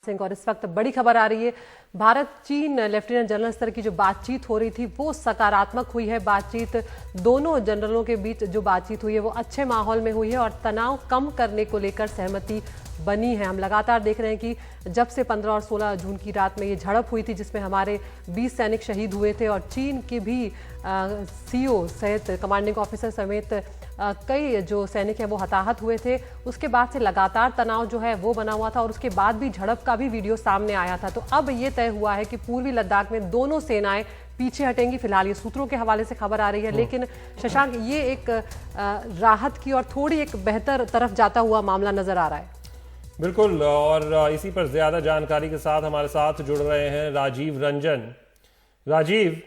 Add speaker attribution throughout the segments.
Speaker 1: सिंह। और इस वक्त बड़ी खबर आ रही है, भारत चीन लेफ्टिनेंट जनरल स्तर की जो बातचीत हो रही थी वो सकारात्मक हुई है। बातचीत दोनों जनरलों के बीच जो बातचीत हुई है वो अच्छे माहौल में हुई है और तनाव कम करने को लेकर सहमति बनी है। हम लगातार देख रहे हैं कि जब से 15 और 16 जून की रात में ये झड़प हुई थी जिसमें हमारे 20 सैनिक शहीद हुए थे और चीन के भी सीओ सहित कमांडिंग ऑफिसर समेत कई जो सैनिक हैं वो हताहत हुए थे। उसके बाद से लगातार तनाव जो है वो बना हुआ था और उसके बाद भी झड़प का भी वीडियो सामने आया था। तो अब ये तय हुआ है कि पूर्वी लद्दाख में दोनों सेनाएं पीछे हटेंगी। फिलहाल ये सूत्रों के हवाले से खबर आ रही है, लेकिन शशांक ये एक राहत की और थोड़ी एक बेहतर तरफ जाता हुआ मामला नजर आ रहा है।
Speaker 2: बिल्कुल, और इसी पर ज्यादा जानकारी के साथ हमारे साथ जुड़ रहे हैं राजीव रंजन। राजीव,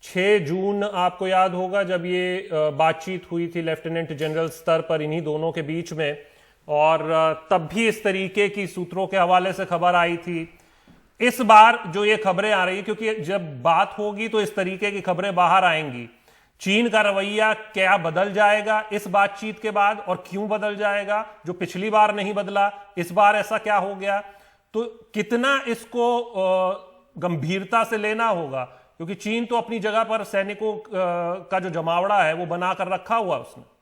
Speaker 2: 6 जून आपको याद होगा जब ये बातचीत हुई थी लेफ्टिनेंट जनरल स्तर पर इन्हीं दोनों के बीच में, और तब भी इस तरीके की सूत्रों के हवाले से खबर आई थी। इस बार जो ये खबरें आ रही है, क्योंकि जब बात होगी तो इस तरीके की खबरें बाहर आएंगी, चीन का रवैया क्या बदल जाएगा इस बातचीत के बाद और क्यों बदल जाएगा? जो पिछली बार नहीं बदला इस बार ऐसा क्या हो गया? तो कितना इसको गंभीरता से लेना होगा, क्योंकि चीन तो अपनी जगह पर सैनिकों का जो जमावड़ा है वो बनाकर रखा हुआ उसने।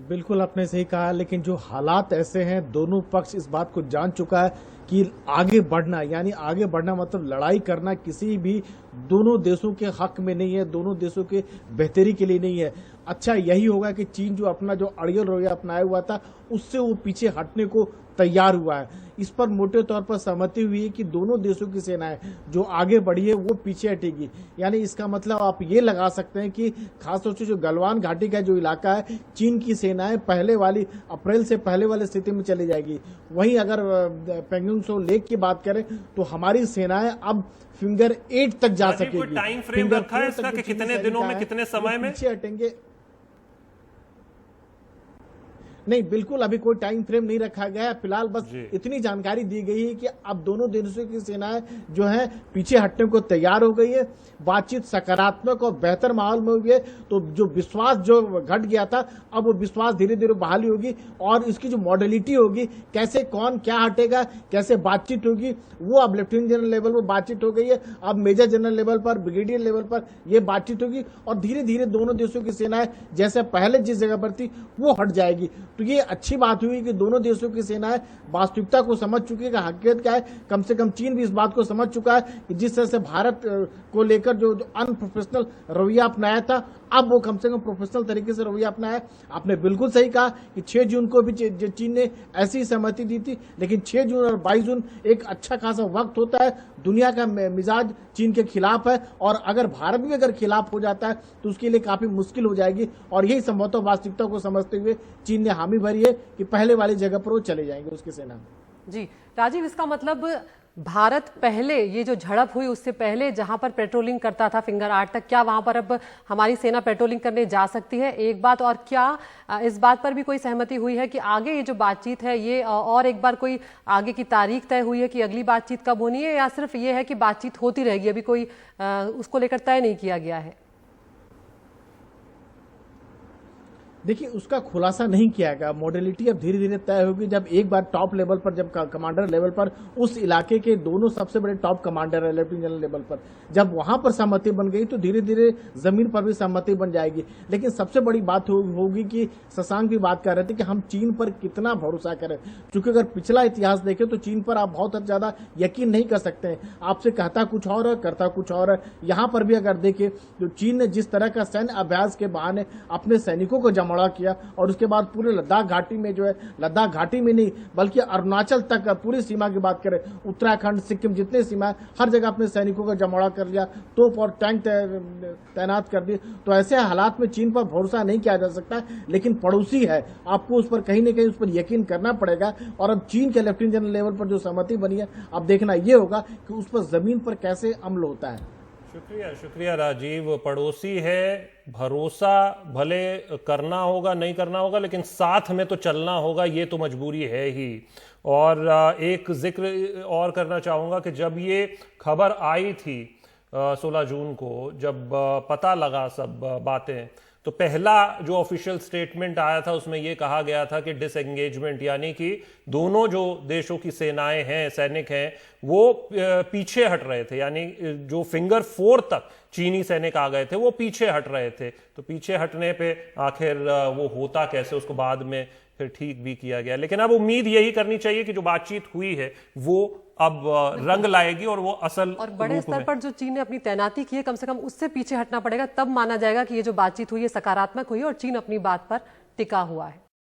Speaker 3: बिल्कुल आपने सही कहा, लेकिन जो हालात ऐसे हैं, दोनों पक्ष इस बात को जान चुका है कि आगे बढ़ना, यानी आगे बढ़ना मतलब लड़ाई करना किसी भी दोनों देशों के हक में नहीं है, दोनों देशों के बेहतरी के लिए नहीं है। अच्छा यही होगा कि चीन जो अपना जो अड़ियल रवैया अपनाया हुआ था उससे वो पीछे हटने को तैयार हुआ है। इस पर मोटे तौर पर सहमति हुई है कि दोनों देशों की सेनाएं जो आगे बढ़ी है वो पीछे हटेगी। यानी इसका मतलब आप ये लगा सकते हैं कि खासतौर से जो गलवान घाटी का जो इलाका है, चीन की सेनाएं पहले वाली अप्रैल से पहले वाली स्थिति में चली जाएगी। वहीं अगर पेंगोंग त्सो लेक की बात करें तो हमारी सेनाएं अब फिंगर 8 तक जा सकेगी।
Speaker 2: टाइम फ्रेम रखा है इसका कि कितने दिनों में, कितने समय में
Speaker 3: पीछे हटेंगे? नहीं, बिल्कुल अभी कोई टाइम फ्रेम नहीं रखा गया है। फिलहाल बस इतनी जानकारी दी गई है कि अब दोनों देशों की सेनाएं जो है पीछे हटने को तैयार हो गई है। बातचीत सकारात्मक और बेहतर माहौल में हुई है, तो जो विश्वास जो घट गया था अब वो विश्वास धीरे धीरे बहाली होगी और इसकी जो मॉडलिटी होगी, कैसे कौन क्या हटेगा, कैसे बातचीत होगी, वो अब लेफ्टिनेंट जनरल लेवल पर बातचीत हो गई है। अब मेजर जनरल लेवल पर, ब्रिगेडियर लेवल पर ये बातचीत होगी और धीरे धीरे दोनों देशों की सेनाएं जैसे पहले जिस जगह पर थी वो हट जाएगी। तो ये अच्छी बात हुई कि दोनों देशों की सेनाएं वास्तविकता को समझ चुकी है कि हकीकत क्या है। कम से कम चीन भी इस बात को समझ चुका है कि जिस तरह से भारत को लेकर जो अनप्रोफेशनल रवैया अपनाया था, अब वो कम से कम प्रोफेशनल तरीके से रवैया अपनाया। आपने बिल्कुल सही कहा कि 6 जून को भी चीन ने ऐसी सहमति दी थी, लेकिन 6 जून और 22 जून एक अच्छा खासा वक्त होता है। दुनिया का मिजाज चीन के खिलाफ है और अगर भारत भी अगर खिलाफ हो जाता है तो उसके लिए काफी मुश्किल हो जाएगी। और यही संभवतः वास्तविकता को समझते हुए चीन ने हामी भरी है कि पहले वाली जगह पर वो चले जाएंगे उसकी सेना।
Speaker 1: जी राजीव, इसका मतलब भारत पहले ये जो झड़प हुई उससे पहले जहां पर पेट्रोलिंग करता था फिंगर 8 तक, क्या वहां पर अब हमारी सेना पेट्रोलिंग करने जा सकती है? एक बात, और क्या इस बात पर भी कोई सहमति हुई है कि आगे ये जो बातचीत है ये और एक बार कोई आगे की तारीख तय हुई है कि अगली बातचीत कब होनी है, या सिर्फ ये है कि बातचीत होती रहेगी, अभी कोई उसको लेकर तय नहीं किया गया है?
Speaker 3: देखिए, उसका खुलासा नहीं किया गया। मॉडलिटी अब धीरे धीरे तय होगी जब एक बार टॉप लेवल पर, जब कमांडर लेवल पर उस इलाके के दोनों सबसे बड़े टॉप कमांडर है लेफ्टिनेंट जनरल लेवल पर, जब वहां पर सहमति बन गई तो धीरे धीरे जमीन पर भी सहमति बन जाएगी। लेकिन सबसे बड़ी बात होगी कि शशांक भी बात कर रहे थे कि हम चीन पर कितना भरोसा करें, क्योंकि अगर पिछला इतिहास देखें तो चीन पर आप बहुत ज्यादा यकीन नहीं कर सकते हैं। आपसे कहता कुछ और है, करता कुछ और है। यहाँ पर भी अगर देखें तो चीन ने जिस तरह का सैन्य अभ्यास के बहाने अपने सैनिकों को जमाड़ा किया और उसके बाद पूरे लद्दाख घाटी में जो है, लद्दाख घाटी में नहीं बल्कि अरुणाचल तक पूरी सीमा की बात करें, उत्तराखंड, सिक्किम, जितने सीमा हर जगह अपने सैनिकों का जमावड़ा कर लिया, तोप और टैंक तैनात कर दिए। तो ऐसे हालात में चीन पर भरोसा नहीं किया जा सकता, लेकिन पड़ोसी है, आपको उस पर कहीं न कहीं उस पर यकीन करना पड़ेगा। और अब चीन के लेफ्टिनेंट जनरल लेवल पर जो सहमति बनी है, अब देखना यह होगा कि उस पर जमीन पर कैसे अमल होता है।
Speaker 2: शुक्रिया राजीव। पड़ोसी है, भरोसा भले करना होगा नहीं करना होगा, लेकिन साथ में तो चलना होगा, ये तो मजबूरी है ही। और एक जिक्र और करना चाहूंगा कि जब ये खबर आई थी 16 जून को, जब पता लगा सब बातें, तो पहला जो ऑफिशियल स्टेटमेंट आया था उसमें यह कहा गया था कि डिसएंगेजमेंट, यानी कि दोनों जो देशों की सेनाएं हैं, सैनिक हैं, वो पीछे हट रहे थे, यानी जो फिंगर 4 तक चीनी सैनिक आ गए थे वो पीछे हट रहे थे। तो पीछे हटने पे आखिर वो होता कैसे, उसको बाद में फिर ठीक भी किया गया। लेकिन अब उम्मीद यही करनी चाहिए कि जो बातचीत हुई है वो अब रंग लाएगी और वो असल
Speaker 1: और बड़े स्तर पर जो चीन ने अपनी तैनाती की है, कम से कम उससे पीछे हटना पड़ेगा, तब माना जाएगा कि ये जो बातचीत हुई है सकारात्मक हुई है और चीन अपनी बात पर टिका हुआ है।